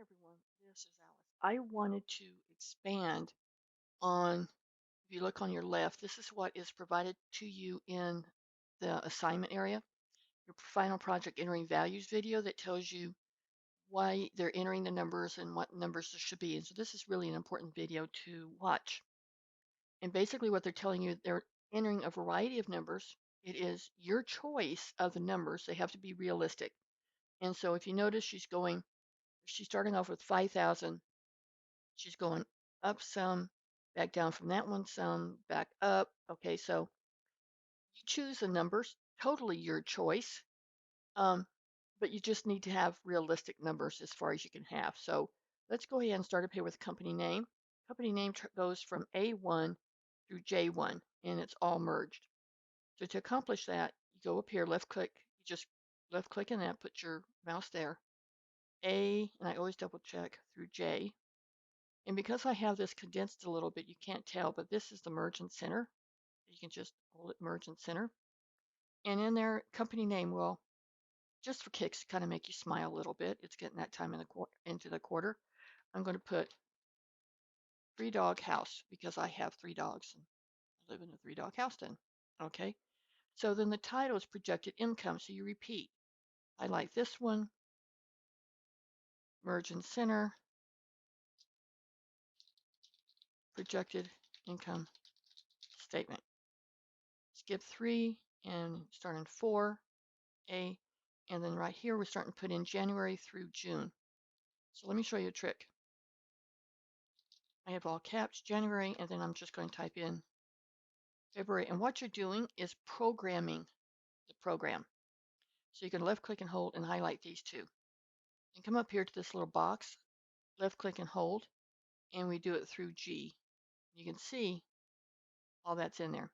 everyone, this is Alice. I wanted to expand on, if you look on your left, this is what is provided to you in the assignment area, your final project entering values video that tells you why they're entering the numbers and what numbers there should be. And so this is really an important video to watch. And basically what they're telling you, they're entering a variety of numbers. It is your choice of the numbers. They have to be realistic. And so if you notice, she's starting off with 5,000. She's going up some, back down from that one some, back up. Okay, so you choose the numbers, totally your choice. But you just need to have realistic numbers as far as you can have. So let's go ahead and start up here with company name. Company name goes from A1 through J1, and it's all merged. So to accomplish that, you go up here, left click, you just left click in that, put your mouse there. A, and I always double check through J. And because I have this condensed a little bit, you can't tell, but this is the merge and center. You can just hold it merge and center. And in there, company name will, just for kicks, to kind of make you smile a little bit. It's getting that time into the quarter. I'm going to put 3-dog house because I have 3 dogs and I live in a 3-dog house then. Okay. So then the title is projected income. So you repeat. I like this one, merge and center, projected income statement. Skip 3 and start in 4. A, and then right here, we're starting to put in January through June. So let me show you a trick. I have all caps, January, and then I'm just going to type in February. And what you're doing is programming the program. So you can left click and hold and highlight these two. And come up here to this little box, left click and hold, and we do it through G. You can see all that's in there.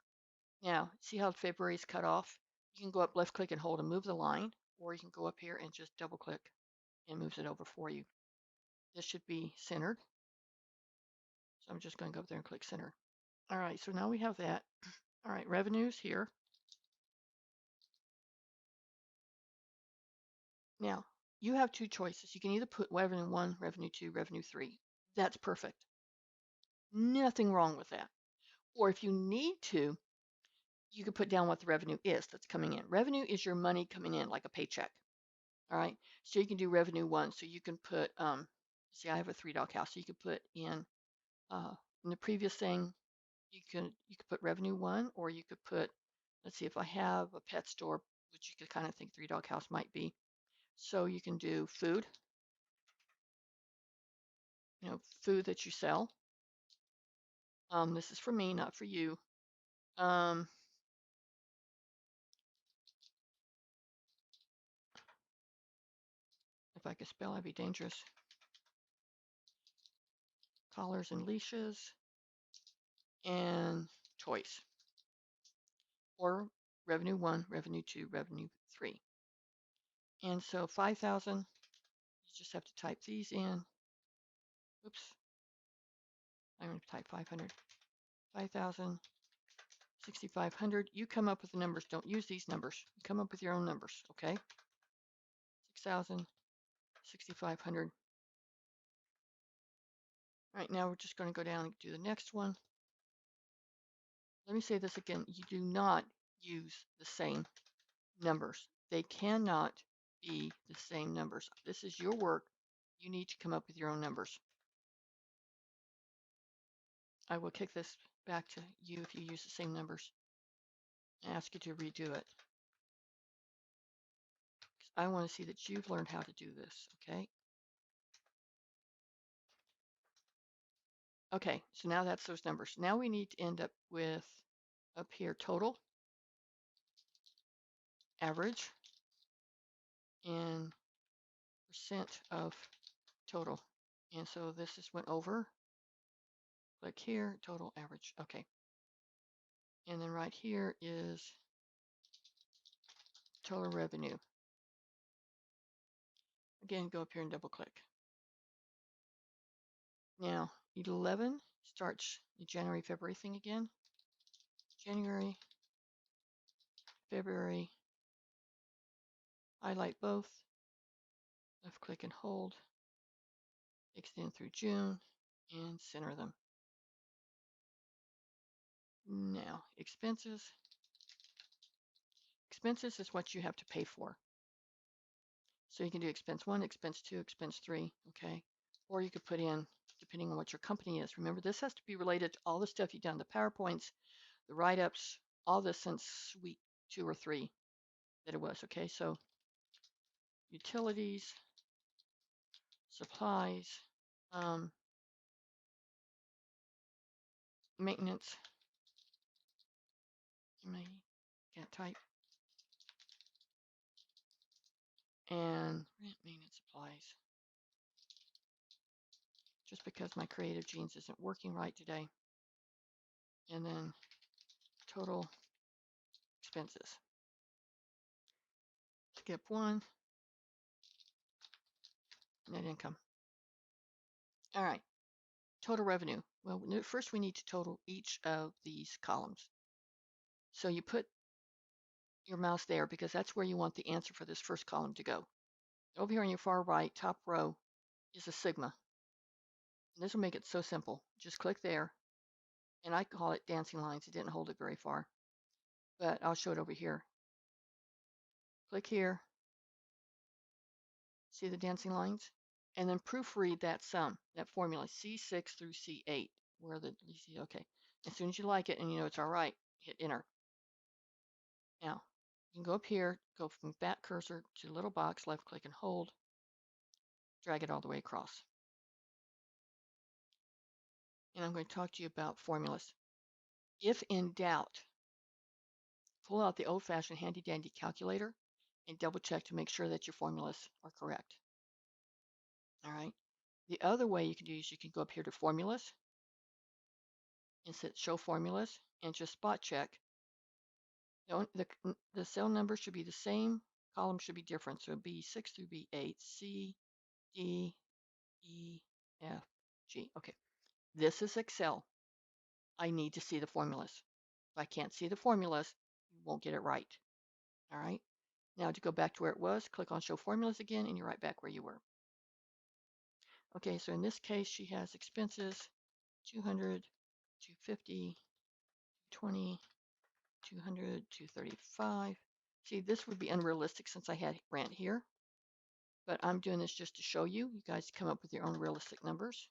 Now, see how February is cut off? You can go up, left click and hold and move the line, or you can go up here and just double click and moves it over for you. This should be centered. So I'm just going to go up there and click center. All right, so now we have that. All right, revenues here. Now, you have 2 choices. You can either put revenue 1, revenue 2, revenue 3. That's perfect. Nothing wrong with that. Or if you need to, you could put down what the revenue is that's coming in. Revenue is your money coming in, like a paycheck. All right, so you can do revenue 1. So you can put, see, I have a 3-dog house. So you could put in the previous thing, you could put revenue 1, or you could put, let's see, if I have a pet store, which you could kind of think 3-dog house might be. So you can do food, food that you sell. This is for me, not for you. If I could spell, I'd be dangerous. Collars and leashes and toys. Or revenue 1, revenue 2, revenue 3. And so 5,000, you just have to type these in. Oops. I'm going to type 500. 5,000, 6,500. You come up with the numbers. Don't use these numbers. You come up with your own numbers, okay? 6,000, 6,500. All right, now we're just going to go down and do the next one. Let me say this again. You do not use the same numbers. They cannot be the same numbers. This is your work. You need to come up with your own numbers. I will kick this back to you if you use the same numbers and ask you to redo it. I want to see that you've learned how to do this, okay? Okay, so now that's those numbers. Now we need to end up with up here total, average, and percent of total. And so this just went over. Click here, total average. Okay. And then right here is total revenue. Again, go up here and double click. Now, 11 starts the January, February thing again. January, February, highlight both, left click and hold, extend through June, and center them. Now, expenses. Expenses is what you have to pay for. So you can do expense 1, expense 2, expense 3, okay? Or you could put in, depending on what your company is. Remember, this has to be related to all the stuff you've done, the PowerPoints, the write-ups, all this since week 2 or 3 that it was, okay? So utilities, supplies, maintenance, can't type, and rent, maintenance, supplies. Just because my Creative Genes isn't working right today. And then total expenses. Skip 1, net income. All right, total revenue. Well, first we need to total each of these columns. So you put your mouse there because that's where you want the answer for this first column to go. Over here on your far right, top row, is a sigma. And this will make it so simple. Just click there, and I call it dancing lines. It didn't hold it very far, but I'll show it over here. Click here. See the dancing lines? And then proofread that sum, that formula, C6 through C8, where the, you see, okay. As soon as you like it and you know it's all right, hit enter. Now, you can go up here, go from back cursor to little box, left click and hold, drag it all the way across. And I'm going to talk to you about formulas. If in doubt, pull out the old-fashioned handy-dandy calculator and double check to make sure that your formulas are correct. All right. The other way you can do is you can go up here to formulas and set show formulas and just spot check. The cell number should be the same, column should be different. So B6 through B8, C, D, E, F, G. Okay, this is Excel. I need to see the formulas. If I can't see the formulas, you won't get it right. All right, now to go back to where it was, click on show formulas again, and you're right back where you were. Okay, so in this case, she has expenses 200, 250, 20, 200, 235. See, this would be unrealistic since I had rent here, but I'm doing this just to show you. You guys come up with your own realistic numbers.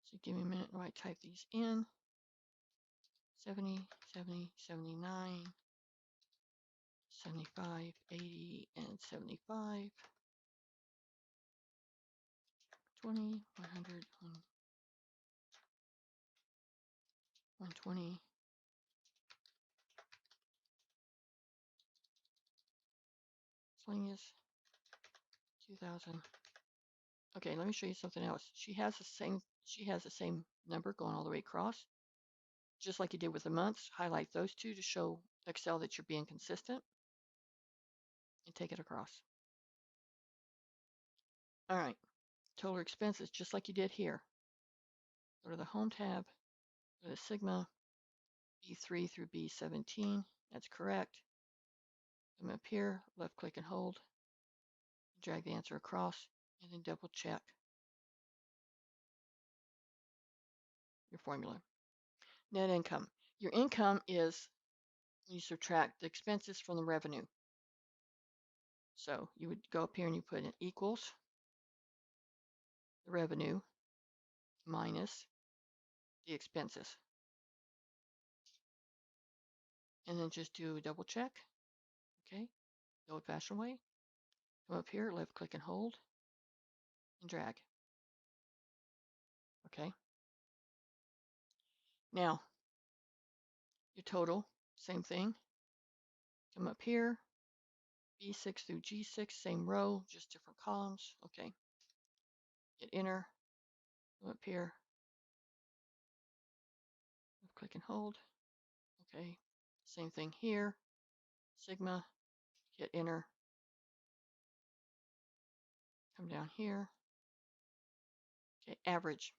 So give me a minute while I type these in. 70, 70, 79, 75, 80, and 75. 20, 100, 120. Slingus, 2000. Okay, let me show you something else. She has the same number going all the way across. Just like you did with the months, highlight those two to show Excel that you're being consistent and take it across. All right, total expenses, just like you did here. Go to the Home tab, go to Sigma, B3 through B17, that's correct. Come up here, left click and hold, drag the answer across, and then double check your formula. Net income. Your income is when you subtract the expenses from the revenue. So you would go up here and you put in equals the revenue minus the expenses. And then just do a double check. Okay, the old-fashioned way. Come up here, left click and hold, and drag. Okay. Now, your total, same thing. Come up here, B6 through G6, same row, just different columns. Okay. Hit enter. Come up here. Left click and hold. Okay. Same thing here. Sigma. Hit enter. Come down here. Okay, average.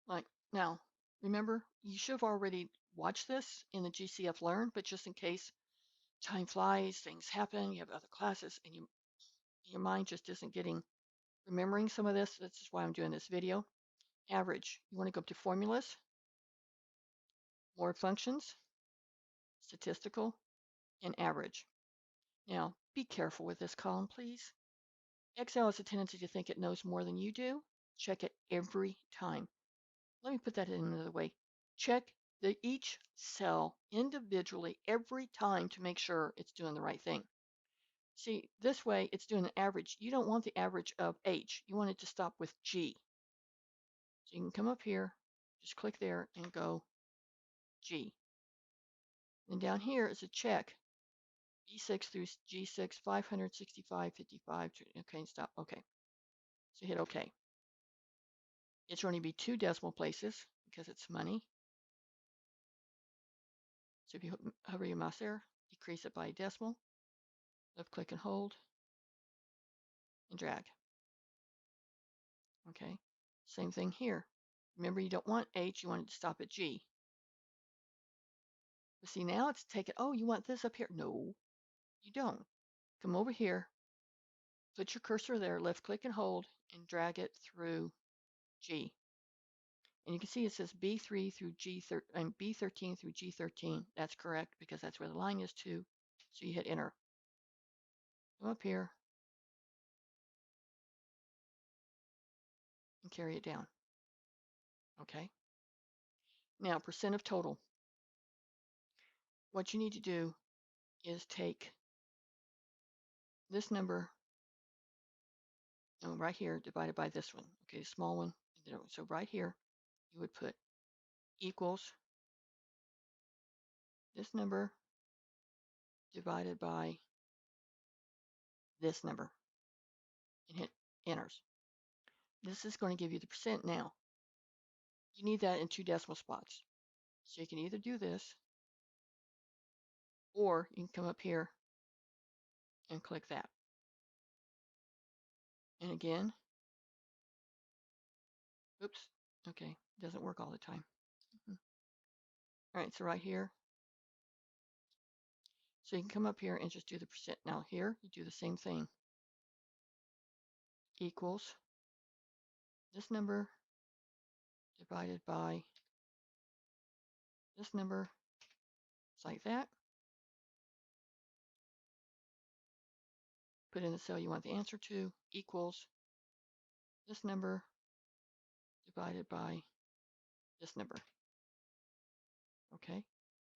Like now, remember, you should have already watch this in the GCF Learn, but just in case time flies, things happen, you have other classes, and your mind just isn't remembering some of this. This is why I'm doing this video. Average, you want to go up to formulas, more functions, statistical, and average. Now, be careful with this column, please. Excel has a tendency to think it knows more than you do. Check it every time. Let me put that in another way. Check each cell individually every time to make sure it's doing the right thing. See, this way it's doing an average. You don't want the average of H. You want it to stop with G. So you can come up here, just click there and go G. Then down here is a check. B6 through G6, 565, 55. Okay, stop. Okay. So hit OK. It should only be 2 decimal places because it's money. So if you hover your mouse there, decrease it by a decimal. Left click and hold and drag. Okay. Same thing here. Remember, you don't want H, you want it to stop at G. But see, now it's taken, oh, you want this up here? No, you don't. Come over here, put your cursor there, left click and hold, and drag it through G. And you can see it says B3 through G13 and B13 through G13. That's correct because that's where the line is too. So you hit enter. Come up here and carry it down. Okay. Now, percent of total. What you need to do is take this number right here divided by this one. Okay, small one. So right here, you would put equals this number divided by this number and hit enters. This is going to give you the percent now. You need that in 2 decimal spots. So you can either do this or you can come up here and click that. And again, oops, okay, doesn't work all the time. All right, so right here, so you can come up here and just do the percent. Now here, you do the same thing. Equals this number divided by this number. It's like that. Put in the cell you want the answer to, equals this number divided by this number. Okay,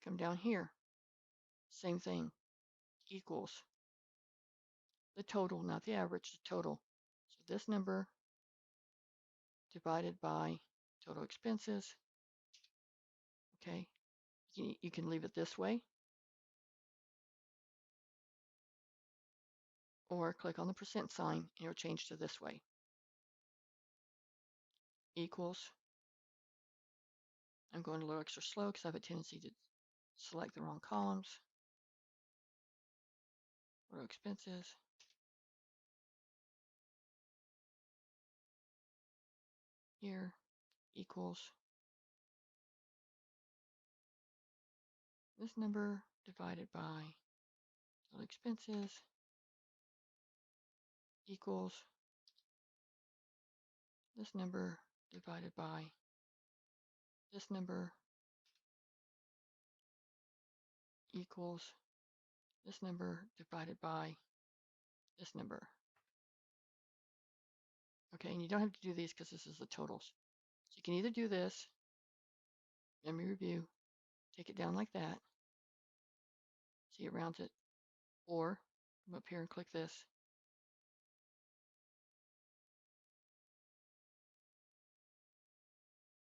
come down here. Same thing, equals the total, not the average, the total. So this number divided by total expenses. Okay, you can leave it this way or click on the percent sign and it'll change to this way. Equals, I'm going a little extra slow because I have a tendency to select the wrong columns. Total expenses. Here equals this number divided by total expenses equals this number divided by this number equals this number divided by this number. Okay, and you don't have to do these because this is the totals. So you can either do this, let me review, take it down like that, see it rounds it, or come up here and click this.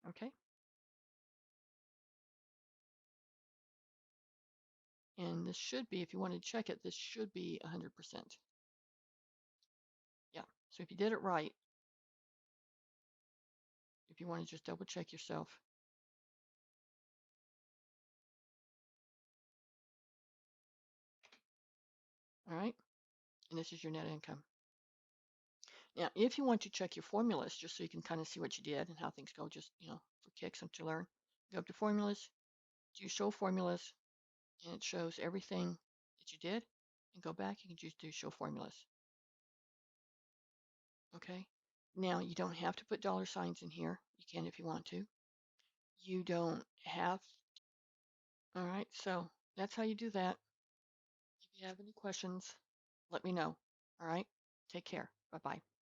Okay. And this should be, if you want to check it, this should be 100%. Yeah, so if you did it right, if you want to just double check yourself. All right, and this is your net income. Now, if you want to check your formulas, just so you can kind of see what you did and how things go, just, for kicks and to learn, go up to formulas, do show formulas, and it shows everything that you did. And go back, you can just do show formulas. Okay. Now you don't have to put dollar signs in here. You can if you want to. You don't have. All right. So that's how you do that. If you have any questions, let me know. All right. Take care. Bye bye.